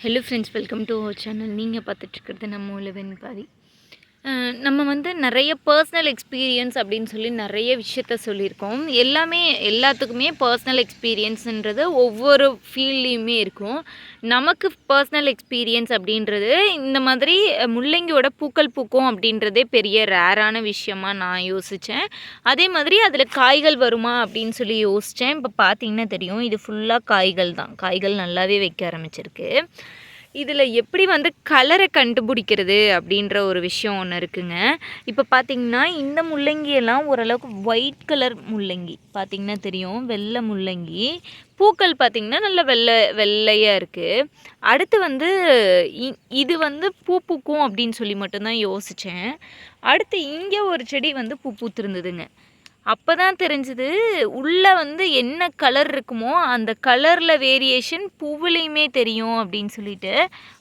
Hello friends, welcome to our channel. நீங்கள் பார்த்துட்ருக்கிறது நம்ம உழவன் பாதி. நம்ம வந்து நிறைய பர்சனல் எக்ஸ்பீரியன்ஸ் அப்படின்னு சொல்லி நிறைய விஷயத்த சொல்லியிருக்கோம். எல்லாத்துக்குமே பர்சனல் எக்ஸ்பீரியன்ஸுன்றது ஒவ்வொரு ஃபீல்ட்லேயுமே இருக்கும். நமக்கு பர்சனல் எக்ஸ்பீரியன்ஸ் அப்படின்றது இந்த மாதிரி முள்ளங்கியோட பூக்கள் பூக்கும் அப்படின்றதே பெரிய ரேரான விஷயமா நான் யோசித்தேன். அதே மாதிரி அதில் காய்கள் வருமா அப்படின்னு சொல்லி யோசித்தேன். இப்போ பார்த்தீங்கன்னா தெரியும், இது ஃபுல்லாக காய்கள் தான். காய்கள் நல்லாவே வைக்க ஆரம்பிச்சிருக்கு. இதில் எப்படி வந்து கலரை கண்டுபிடிக்கிறது அப்படின்ற ஒரு விஷயம் ஒன்று இருக்குங்க. இப்போ பார்த்திங்கன்னா இந்த முள்ளங்கியெல்லாம் ஓரளவுக்கு ஒயிட் கலர் முள்ளங்கி பார்த்திங்கன்னா தெரியும், வெள்ளை முள்ளங்கி. பூக்கள் பார்த்திங்கன்னா நல்ல வெள்ளையாக இருக்குது. அடுத்து வந்து இது வந்து பூ பூக்கும் அப்படின்னு சொல்லி மட்டும்தான் யோசித்தேன். அடுத்து இங்கே ஒரு செடி வந்து பூ பூத்துருந்ததுங்க. அப்போ தான் தெரிஞ்சுது, உள்ளே வந்து என்ன கலர் இருக்குமோ அந்த கலரில் வேரியேஷன் பூவுலேயுமே தெரியும் அப்படின்னு சொல்லிட்டு.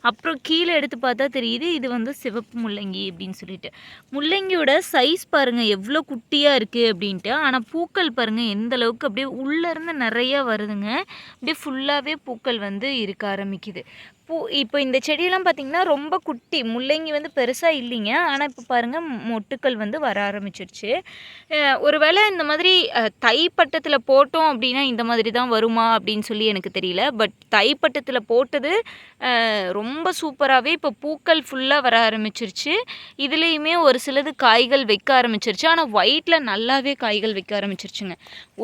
அப்புறம் கீழே எடுத்து பார்த்தா தெரியுது, இது வந்து சிவப்பு முள்ளங்கி அப்படின்னு சொல்லிட்டு. முள்ளங்கியோட சைஸ் பாருங்கள் எவ்வளோ குட்டியாக இருக்குது அப்படின்ட்டு. ஆனால் பூக்கள் பாருங்கள் எந்த அளவுக்கு அப்படியே உள்ளேருந்து நிறையா வருதுங்க. அப்படியே ஃபுல்லாகவே பூக்கள் வந்து இருக்க ஆரம்பிக்குது. இப்போ இந்த செடியெல்லாம் பார்த்திங்கன்னா ரொம்ப குட்டி. முள்ளங்கி வந்து பெருசாக இல்லைங்க. ஆனால் இப்போ பாருங்கள் மொட்டுக்கள் வந்து வர ஆரம்பிச்சிருச்சு. ஒருவேளை இந்த மாதிரி தைப்பட்டத்தில் போட்டோம் அப்படின்னா இந்த மாதிரி தான் வருமா அப்படின்னு சொல்லி எனக்கு தெரியல. பட் தைப்பட்டத்தில் போட்டது ரொம்ப சூப்பராகவே இப்போ பூக்கள் ஃபுல்லாக வர ஆரம்பிச்சிருச்சு. இதுலேயுமே ஒரு சிலது காய்கள் வைக்க ஆரம்பிச்சிருச்சு. ஆனால் ஒயிட்டில் நல்லாவே காய்கள் வைக்க ஆரம்பிச்சிருச்சுங்க.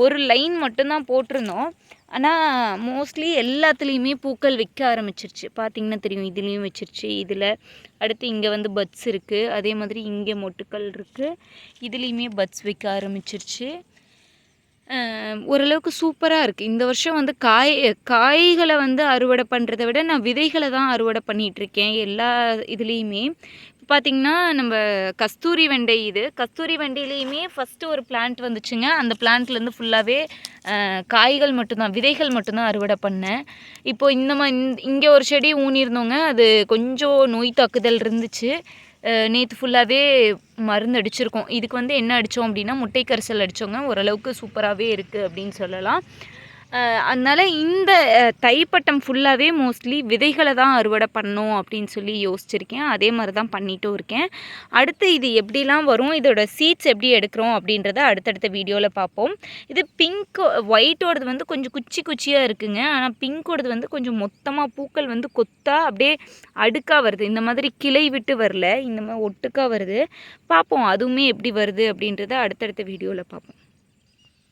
ஒரு லைன் மட்டும்தான் போட்டிருந்தோம். ஆனால் மோஸ்ட்லி எல்லாத்துலேயுமே பூக்கள் வைக்க ஆரம்பிச்சிருச்சு. பார்த்திங்கன்னா தெரியும், இதுலேயும் வச்சிருச்சு. இதில் அடுத்து இங்கே வந்து பட்ஸ் இருக்குது. அதே மாதிரி இங்கே மொட்டுக்கள் இருக்குது. இதுலேயுமே பட்ஸ் வைக்க ஆரம்பிச்சிருச்சு. ஓரளவுக்கு சூப்பராக இருக்குது. இந்த வருஷம் வந்து காய்களை வந்து அறுவடை பண்ணுறதை விட நான் விதைகளை தான் அறுவடை பண்ணிகிட்ருக்கேன் எல்லா இதுலேயுமே. பார்த்திங்கன்னா நம்ம கஸ்தூரி வெண்டை, கஸ்தூரி வெண்டையிலையுமே ஃபஸ்ட்டு ஒரு பிளான்ட் வந்துச்சுங்க. அந்த பிளான்ட்லேருந்து ஃபுல்லாகவே காய்கள் மட்டும்தான், விதைகள் மட்டும்தான் அறுவடை பண்ணேன். இப்போது இங்கே ஒரு செடி ஊனியிருந்தோங்க. அது கொஞ்சம் நோய் தாக்குதல் இருந்துச்சு. நேற்று ஃபுல்லாகவே மருந்து அடிச்சிருக்கோம். இதுக்கு வந்து என்ன அடித்தோம் அப்படின்னா முட்டை கரைசல் அடித்தோங்க. ஓரளவுக்கு சூப்பராகவே இருக்குது அப்படின்னு சொல்லலாம். அதனால் இந்த தைப்பட்டம் ஃபுல்லாகவே மோஸ்ட்லி விதைகளை தான் அறுவடை பண்ணணும் அப்படின்னு சொல்லி யோசிச்சிருக்கேன். அதே மாதிரி தான் பண்ணிட்டும் இருக்கேன். அடுத்து இது எப்படிலாம் வரும், இதோட சீட்ஸ் எப்படி எடுக்கிறோம் அப்படின்றத அடுத்தடுத்த வீடியோவில் பார்ப்போம். இது பிங்க் ஒயிட்டோடது வந்து கொஞ்சம் குச்சியாக இருக்குங்க. ஆனால் பிங்கோடது வந்து கொஞ்சம் மொத்தமாக பூக்கள் வந்து கொத்தாக அப்படியே அடுக்காக வருது. இந்த மாதிரி கிளை விட்டு வரல, இந்த மாதிரி ஒட்டுக்காக வருது. பார்ப்போம் அதுவுமே எப்படி வருது அப்படின்றத அடுத்தடுத்த வீடியோவில் பார்ப்போம்.